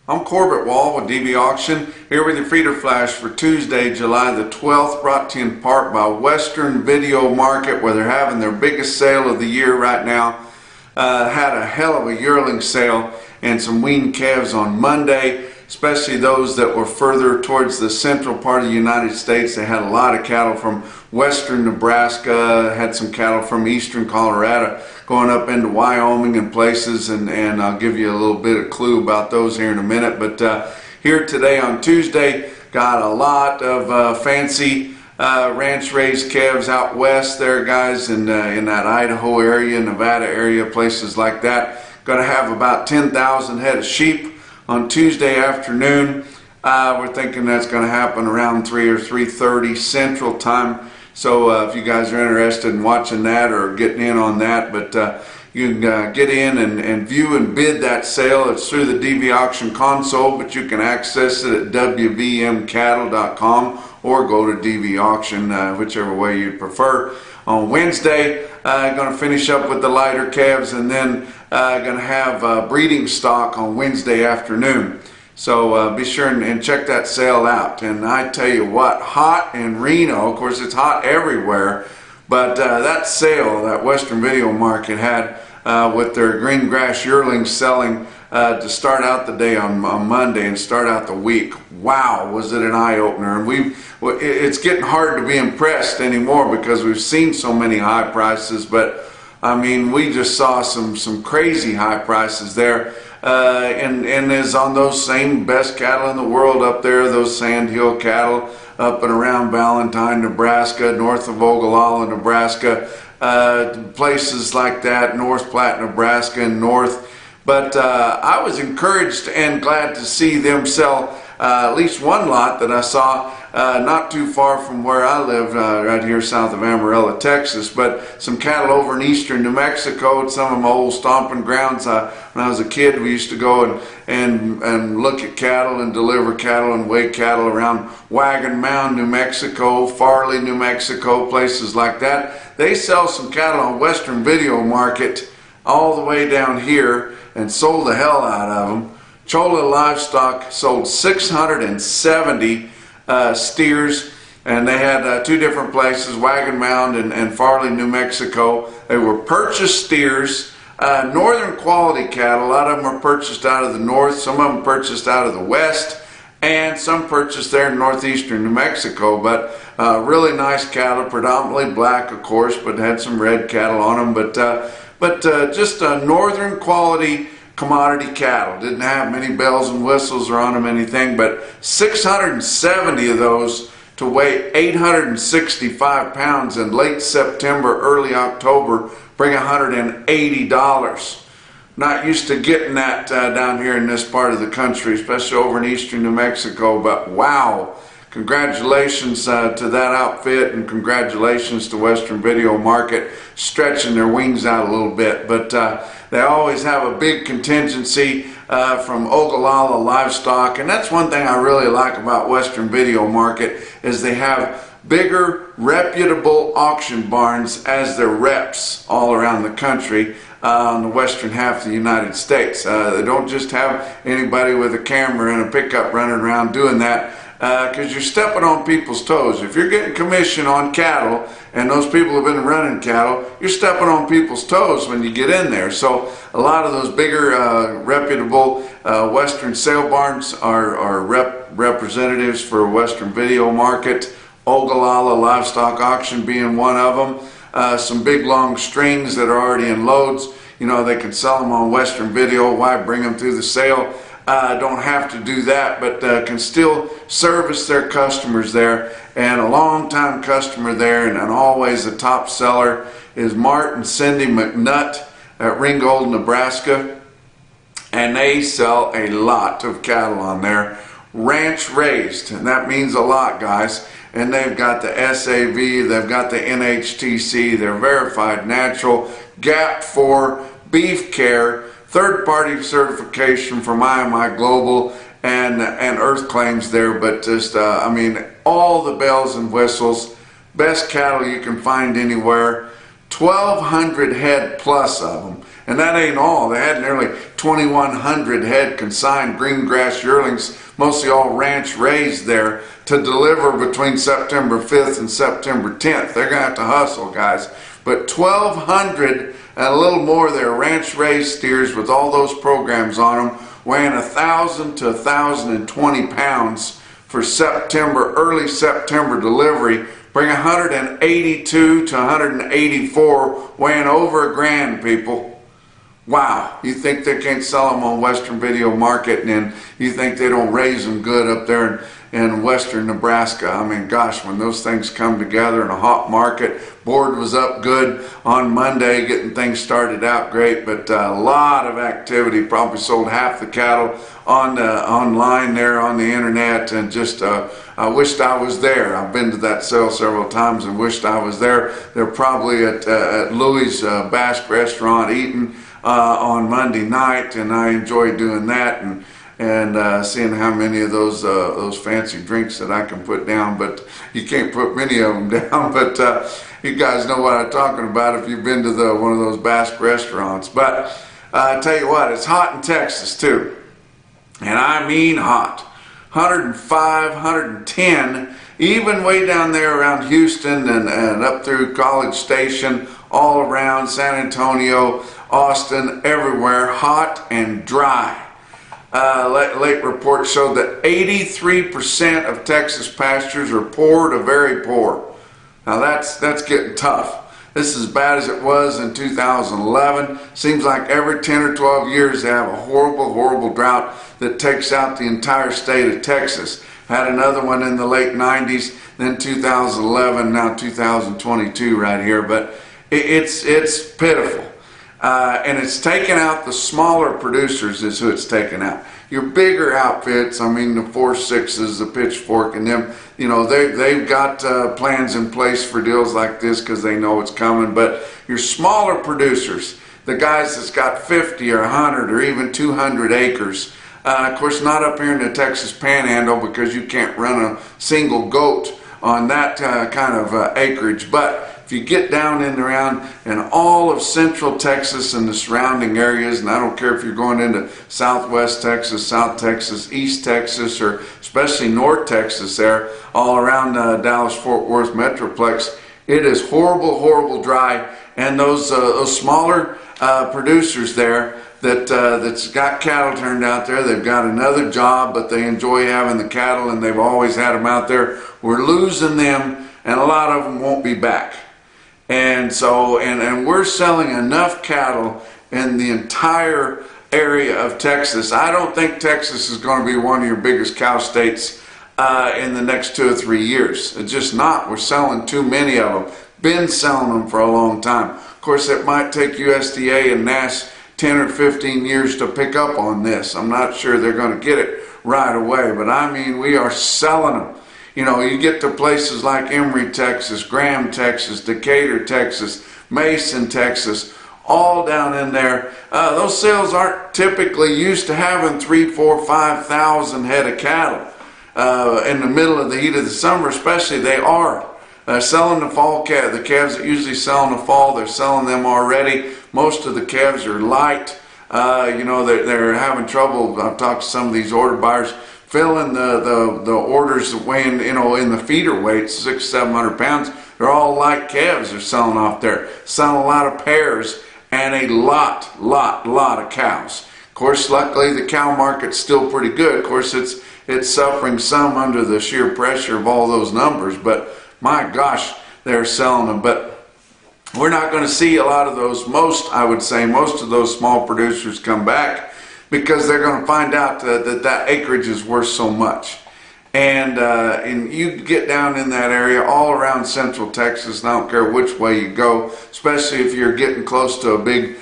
I'm Corbett Wall with DV Auction, here with your feeder flash for Tuesday, July the 12th, brought to you in part by Western Video Market, where they're having their biggest sale of the year right now. Had a hell of a yearling sale and some weaned calves on Monday, especially those that were further towards the central part of the United States. They had a lot of cattle from western Nebraska, had some cattle from eastern Colorado, going up into Wyoming and places, and I'll give you a little bit of clue about those here in a minute. But here today on Tuesday, got a lot of fancy ranch raised calves out west there, guys, in that Idaho area, Nevada area, places like that. Going to have about 10,000 head of sheep on Tuesday afternoon. We're thinking that's going to happen around 3 or 3:30 Central Time. So if you guys are interested in watching that or getting in on that, but you can get in and view and bid that sale. It's through the DV Auction console, but you can access it at wvmcattle.com or go to DV Auction, whichever way you prefer. On Wednesday, going to finish up with the lighter calves, and then going to have breeding stock on Wednesday afternoon. So be sure and check that sale out. And I tell you what, hot in Reno, of course it's hot everywhere, but that sale that Western Video Market had with their green grass yearlings selling to start out the day on Monday and start out the week, wow, was it an eye-opener. And it's getting hard to be impressed anymore because we've seen so many high prices, but I mean, we just saw some crazy high prices there. And is on those same best cattle in the world up there, those sandhill cattle up and around Valentine, Nebraska, north of Ogallala, Nebraska, places like that, North Platte, Nebraska, and north. But I was encouraged and glad to see them sell at least one lot that I saw not too far from where I live, right here south of Amarillo, Texas, but some cattle over in eastern New Mexico, some of my old stomping grounds. When I was a kid, we used to go and look at cattle and deliver cattle and weigh cattle around Wagon Mound, New Mexico, Farley, New Mexico, places like that. They sell some cattle on Western Video Market all the way down here and sold the hell out of them. Chola Livestock sold 670 steers, and they had two different places, Wagon Mound and Farley, New Mexico. They were purchased steers, northern quality cattle. A lot of them are purchased out of the north, some of them purchased out of the west, and some purchased there in northeastern New Mexico. But really nice cattle, predominantly black, of course, but had some red cattle on them. But just a northern quality commodity cattle. Didn't have many bells and whistles or on them anything, but 670 of those to weigh 865 pounds in late September, early October, bring $180. Not used to getting that down here in this part of the country, especially over in eastern New Mexico, but wow. Congratulations to that outfit, and congratulations to Western Video Market stretching their wings out a little bit. But they always have a big contingency from Ogallala Livestock, and that's one thing I really like about Western Video Market is they have bigger, reputable auction barns as their reps all around the country on the western half of the United States. They don't just have anybody with a camera and a pickup running around doing that, because you're stepping on people's toes. If you're getting commission on cattle and those people have been running cattle, you're stepping on people's toes when you get in there. So a lot of those bigger reputable western sale barns are representatives for Western Video Market, Ogallala Livestock Auction being one of them. Some big long strings that are already in loads. You know, they can sell them on Western Video. Why bring them through the sale? Don't have to do that, but can still service their customers there. And a long-time customer there, and always a top seller, is Mark and Cindy McNutt at Ringgold, Nebraska. And they sell a lot of cattle on there, ranch raised, and that means a lot, guys. And they've got the SAV, they've got the NHTC, they're verified natural, GAP 4, beef care, third-party certification from IMI Global, and earth claims there. But just I mean, all the bells and whistles, best cattle you can find anywhere. 1,200 head plus of them. And that ain't all. They had nearly 2,100 head consigned green grass yearlings, mostly all ranch raised there, to deliver between September 5th and September 10th. They're going to have to hustle, guys. But 1,200 and a little more there, ranch raised steers with all those programs on them, weighing 1,000 to 1,020 pounds for September, early September delivery. Bring 182 to 184, weighing over a grand, people. Wow, you think they can't sell them on Western Video Market, and you think they don't raise them good up there in western Nebraska? I mean, gosh, when those things come together in a hot market. Board was up good on Monday, getting things started out great, but a lot of activity. Probably sold half the cattle on online there on the internet, and just I wished I was there. I've been to that sale several times and wished I was there. They're probably at Louis' Basque Restaurant eating on Monday night, and I enjoy doing that and seeing how many of those fancy drinks that I can put down. But you can't put many of them down. But you guys know what I'm talking about if you've been to one of those Basque restaurants. But I tell you what, it's hot in Texas too, and I mean hot. 105, 110, even way down there around Houston and up through College Station, all around San Antonio, Austin, everywhere, hot and dry. Late reports showed that 83% of Texas pastures are poor to very poor. Now that's getting tough. This is as bad as it was in 2011. Seems like every 10 or 12 years they have a horrible, horrible drought that takes out the entire state of Texas. Had another one in the late 90s, then 2011, now 2022 right here. But it's pitiful. And it's taken out the smaller producers is who it's taken out. Your bigger outfits, I mean the 4.6s, the Pitchfork, and them, you know, they've got plans in place for deals like this because they know it's coming. But your smaller producers, the guys that's got 50 or 100 or even 200 acres, of course not up here in the Texas Panhandle because you can't run a single goat on that kind of acreage. But if you get down in around in all of central Texas and the surrounding areas, and I don't care if you're going into southwest Texas, south Texas, east Texas, or especially north Texas there, all around Dallas-Fort Worth Metroplex, it is horrible, horrible dry. And those smaller producers there that's got cattle turned out there, they've got another job, but they enjoy having the cattle, and they've always had them out there. We're losing them, and a lot of them won't be back. And so, and we're selling enough cattle in the entire area of Texas. I don't think Texas is going to be one of your biggest cow states in the next 2 or 3 years. It's just not. We're selling too many of them. Been selling them for a long time. Of course, it might take USDA and NASS 10 or 15 years to pick up on this. I'm not sure they're going to get it right away, but I mean, we are selling them. You know, you get to places like Emory, Texas, Graham, Texas, Decatur, Texas, Mason, Texas, all down in there. Those sales aren't typically used to having 3,000, 4,000, 5,000 head of cattle in the middle of the heat of the summer, especially. They are selling the fall calves. The calves that usually sell in the fall, they're selling them already. Most of the calves are light. You know, they're having trouble. I've talked to some of these order buyers, filling the orders weighing, you know, in the feeder weight, 600-700 pounds. They're all light calves they're selling off there. Selling a lot of pairs and a lot of cows. Of course, luckily the cow market's still pretty good. Of course, it's suffering some under the sheer pressure of all those numbers, but my gosh, they're selling them. But we're not going to see a lot of those, I would say most of those small producers come back, because they're going to find out that acreage is worth so much. And you get down in that area all around central Texas, and I don't care which way you go, especially if you're getting close to a big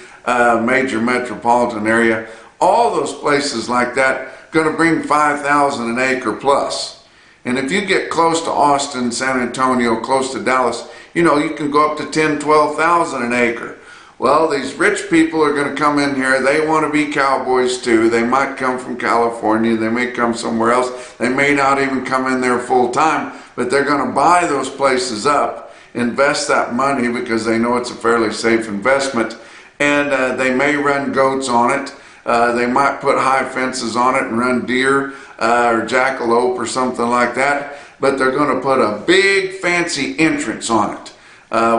major metropolitan area. All those places like that going to bring 5,000 an acre plus. And if you get close to Austin, San Antonio, close to Dallas, you know, you can go up to 10,000, 12,000 an acre. Well, these rich people are going to come in here. They want to be cowboys too. They might come from California. They may come somewhere else. They may not even come in there full time, but they're going to buy those places up. invest that money because they know it's a fairly safe investment, and they may run goats on it. They might put high fences on it and run deer or jackalope or something like that, but they're going to put a big fancy entrance on it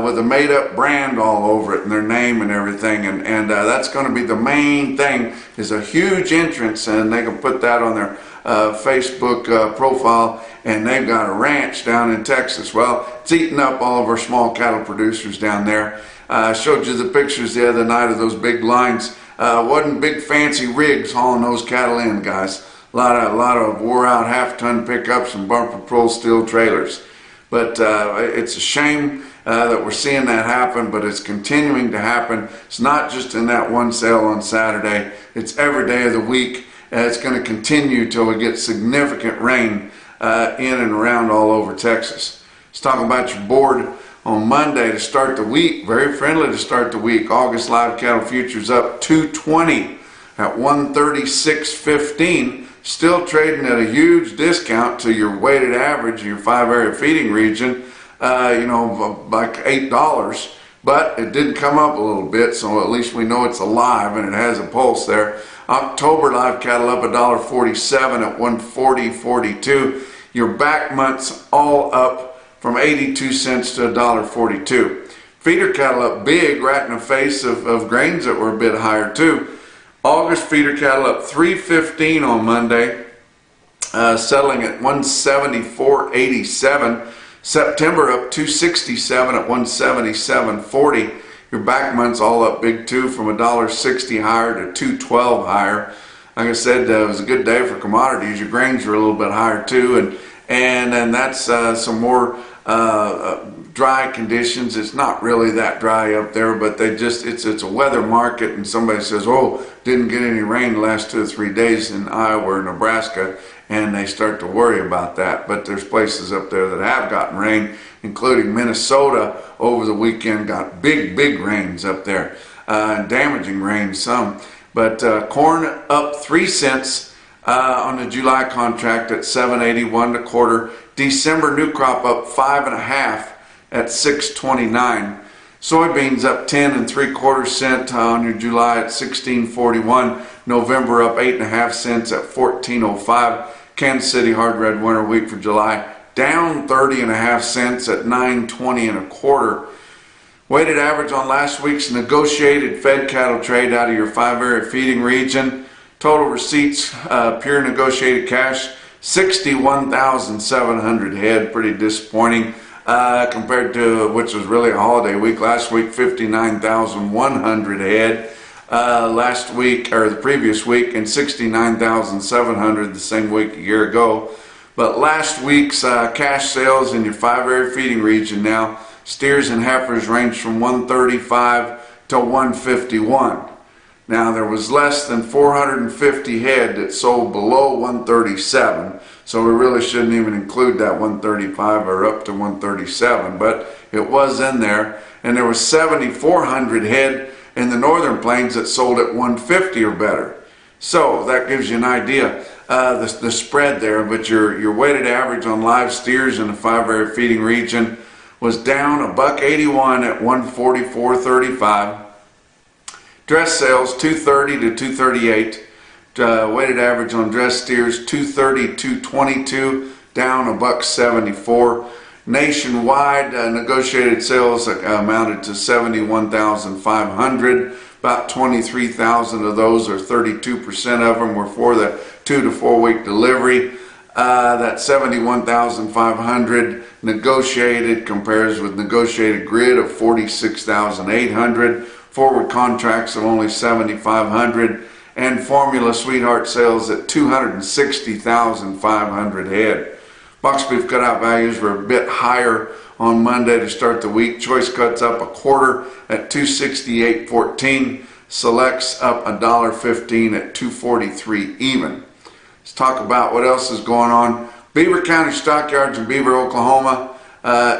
with a made-up brand all over it and their name and everything, and that's going to be the main thing, is a huge entrance, and they can put that on their Facebook profile, and they've got a ranch down in Texas. Well, it's eating up all of our small cattle producers down there. I showed you the pictures the other night of those big lines. Wasn't big fancy rigs hauling those cattle in, guys. A lot of wore out half-ton pickups and bumper pull steel trailers. But it's a shame that we're seeing that happen, but it's continuing to happen. It's not just in that one sale on Saturday. It's every day of the week. It's going to continue till we get significant rain in and around all over Texas. Let's talk about your board on Monday to start the week. Very friendly to start the week. August live cattle futures up 220 at 136.15. Still trading at a huge discount to your weighted average, your 5-area feeding region, like $8. But it did come up a little bit, so at least we know it's alive and it has a pulse there. October live cattle up $1.47 at 140.42. Your back months all up from 82 cents to $1.42. Feeder cattle up big, right in the face of grains that were a bit higher too. August feeder cattle up 3.15 on Monday, settling at 174.87. September up 267 at 177.40. Your back months all up big too, from $1.60 higher to $2.12 higher. Like I said, it was a good day for commodities. Your grains were a little bit higher too, and then that's some more dry conditions. It's not really that dry up there, but it's a weather market, and somebody says, oh, didn't get any rain the last 2 or 3 days in Iowa or Nebraska, and they start to worry about that. But there's places up there that have gotten rain, including Minnesota over the weekend got big rains up there, damaging rain some. But corn up 3 cents on the July contract at $7.81 a quarter. December new crop up 5.5 at $6.29. Soybeans up 10 3/4 cents on your July at $16.41. November up 8.5 cents at $14.05. Kansas City hard red winter wheat for July down 30.5 cents at $9.20 1/4. Weighted average on last week's negotiated fed cattle trade out of your 5-area feeding region. Total receipts, pure negotiated cash, 61,700 head. Pretty disappointing compared to, which was really a holiday week. Last week, 59,100 head. Last week, or the previous week, and 69,700 the same week a year ago. But last week's cash sales in your 5-area feeding region now, steers and heifers range from 135 to 151. Now, there was less than 450 head that sold below 137, so we really shouldn't even include that 135 or up to 137, but it was in there. And there was 7,400 head in the northern plains that sold at 150 or better. So that gives you an idea the spread there. But your weighted average on live steers in the 5-area feeding region was down $1.81 at 144.35. Dress sales 230 to 238. Weighted average on dress steers 230 to 222, down $1.74. Nationwide negotiated sales amounted to 71,500. About 23,000 of those, or 32% of them, were for the 2 to 4 week delivery. That 71,500 negotiated compares with negotiated grid of 46,800. Forward contracts of only 7,500, and formula sweetheart sales at 260,500 head. Box beef cutout values were a bit higher on Monday to start the week. Choice cuts up $1/4 at 268.14. Selects up $1.15 at 243 even. Let's talk about what else is going on. Beaver County Stockyards in Beaver, Oklahoma.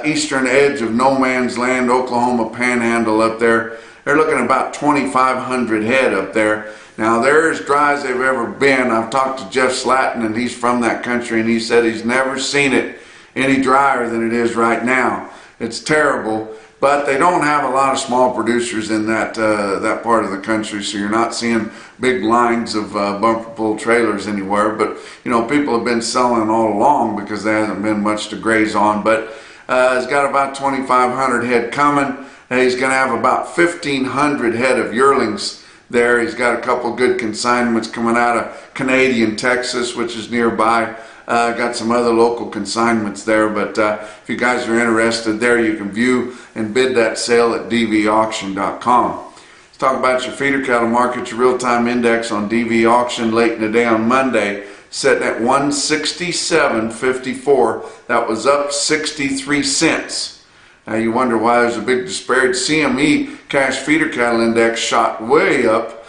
Eastern edge of no man's land, Oklahoma Panhandle up there. They're looking at about 2,500 head up there. Now, they're as dry as they've ever been. I've talked to Jeff Slatton, and he's from that country, and he said he's never seen it any drier than it is right now. It's terrible. But they don't have a lot of small producers in that that part of the country, so you're not seeing big lines of bumper pull trailers anywhere. But you know, people have been selling all along because there hasn't been much to graze on. But he's got about 2,500 head coming. He's going to have about 1,500 head of yearlings there. He's got a couple good consignments coming out of Canadian Texas, which is nearby. Got some other local consignments there, but if you guys are interested there, you can view and bid that sale at dvauction.com. Let's talk about your feeder cattle market. Your real-time index on DV Auction late in the day on Monday, sitting at 167.54. That was up 63 cents. Now you wonder why there's a big disparity. CME cash feeder cattle index shot way up,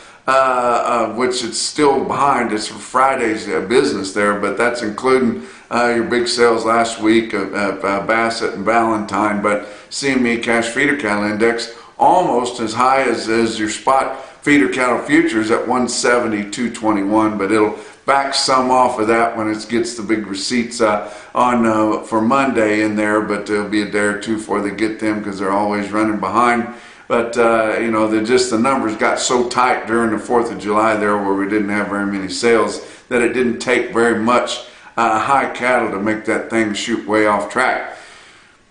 which it's still behind. It's for Friday's business there, but that's including your big sales last week of Bassett and Valentine. But CME cash feeder cattle index almost as high as your spot feeder cattle futures at 170.221, but it'll back some off of that when it gets the big receipts on for Monday in there, but it'll be a day or two before they get them because they're always running behind. But you know, the numbers got so tight during the 4th of July there, where we didn't have very many sales, that it didn't take very much high cattle to make that thing shoot way off track.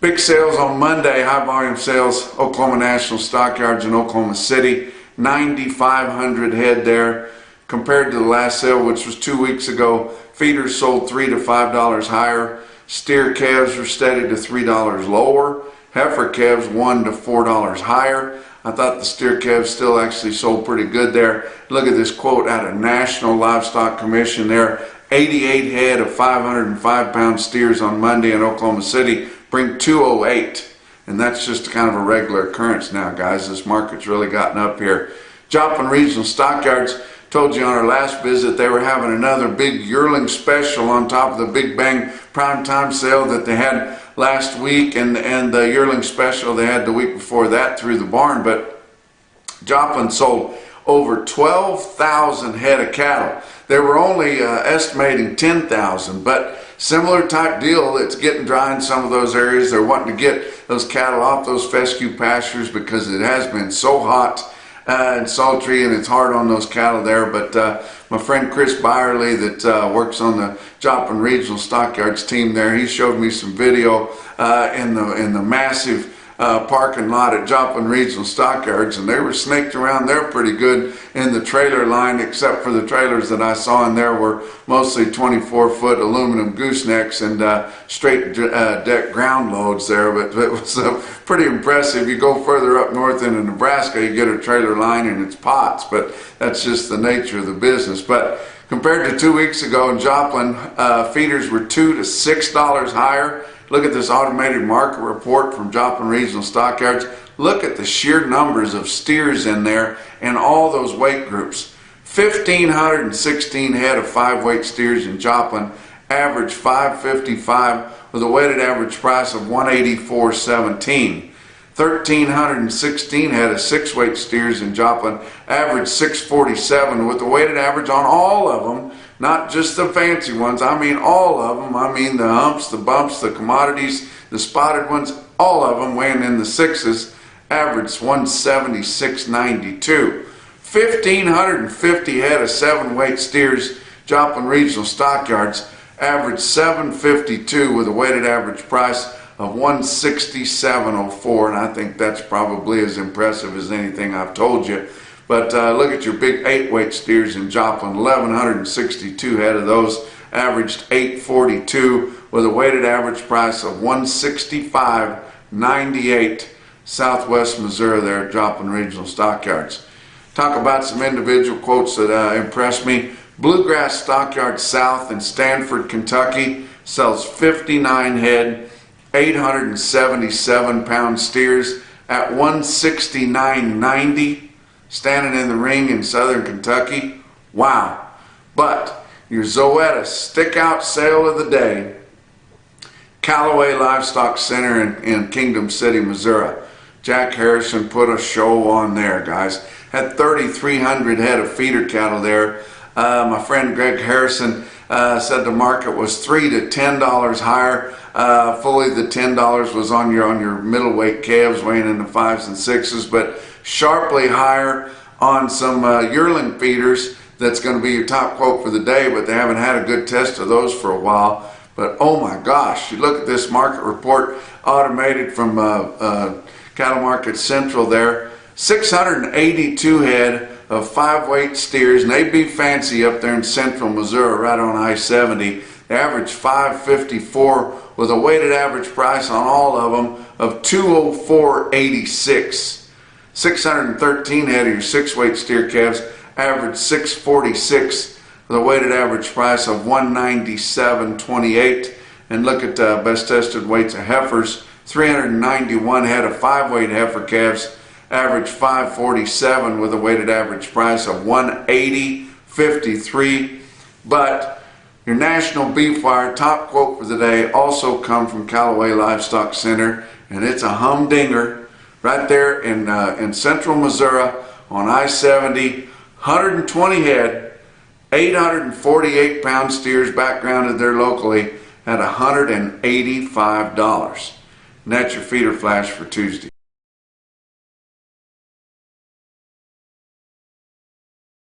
Big sales on Monday, high volume sales, Oklahoma National Stockyards in Oklahoma City, 9,500 head there. Compared to the last sale, which was 2 weeks ago, feeders sold $3 to $5 higher. Steer calves were steady to $3 lower. Heifer calves $1 to $4 higher. I thought the steer calves still actually sold pretty good there. Look at this quote out of National Livestock Commission there. 88 head of 505-pound steers on Monday in Oklahoma City bring 208. And that's just kind of a regular occurrence now, guys. This market's really gotten up here. Joplin Regional Stockyards, told you on our last visit they were having another big yearling special on top of the Big Bang primetime sale that they had last week, and the yearling special they had the week before that through the barn. But Joplin sold over 12,000 head of cattle. They were only estimating 10,000, but similar type deal. It's getting dry in some of those areas. They're wanting to get those cattle off those fescue pastures because it has been so hot and sultry, and it's hard on those cattle there. But my friend Chris Byerly that works on the Joplin Regional Stockyards team there, he showed me some video in the massive parking lot at Joplin Regional Stockyards, and they were snaked around there pretty good in the trailer line, except for the trailers that I saw in there were mostly 24-foot aluminum goosenecks and straight deck ground loads there. But it was pretty impressive. You go further up north into Nebraska, you get a trailer line and it's pots, but that's just the nature of the business. But compared to 2 weeks ago in Joplin, feeders were $2 to $6 higher. Look at this automated market report from Joplin Regional Stockyards. Look at the sheer numbers of steers in there and all those weight groups. 1,516 head of 5-weight steers in Joplin, average 555 with a weighted average price of 184.17. 1,316 head of 6-weight steers in Joplin, average 647 with a weighted average on all of them. Not just the fancy ones, I mean all of them. I mean the humps, the bumps, the commodities, the spotted ones, all of them weighing in the sixes, average 176.92. 1,550 head of 7-weight steers, Joplin Regional Stockyards, average 752 with a weighted average price of 167.04, and I think that's probably as impressive as anything I've told you. But look at your big 8-weight steers in Joplin, 1,162 head of those, averaged 842 with a weighted average price of 165.98. Southwest Missouri there at Joplin Regional Stockyards. Talk about some individual quotes that impressed me. Bluegrass Stockyard South in Stanford, Kentucky sells 59 head, 877-pound steers at $169.90. Standing in the ring in southern Kentucky. Wow. But your Zoetta stick-out sale of the day, Callaway Livestock Center in Kingdom City, Missouri. Jack Harrison put a show on there, guys. Had 3,300 head of feeder cattle there. My friend Greg Harrison said the market was $3 to $10 higher. Fully the $10 was on your middleweight calves weighing in the 5s and 6s, but sharply higher on some yearling feeders. That's going to be your top quote for the day, but they haven't had a good test of those for a while. But oh my gosh, you look at this market report automated from Cattle Market Central there. 682 head of 5-weight steers, and they be fancy up there in central Missouri, right on I-70. They average 554 with a weighted average price on all of them of 204.86. 613 head of your 6-weight steer calves average 646 with a weighted average price of 197.28. And look at best tested weights of heifers. 391 head of 5-weight heifer calves average 547 with a weighted average price of 180.53. But your National Beef Wire top quote for the day also come from Callaway Livestock Center, and it's a humdinger right there in central Missouri on I-70. 120 head, 848 pound steers backgrounded there locally at $185. And that's your feeder flash for Tuesday.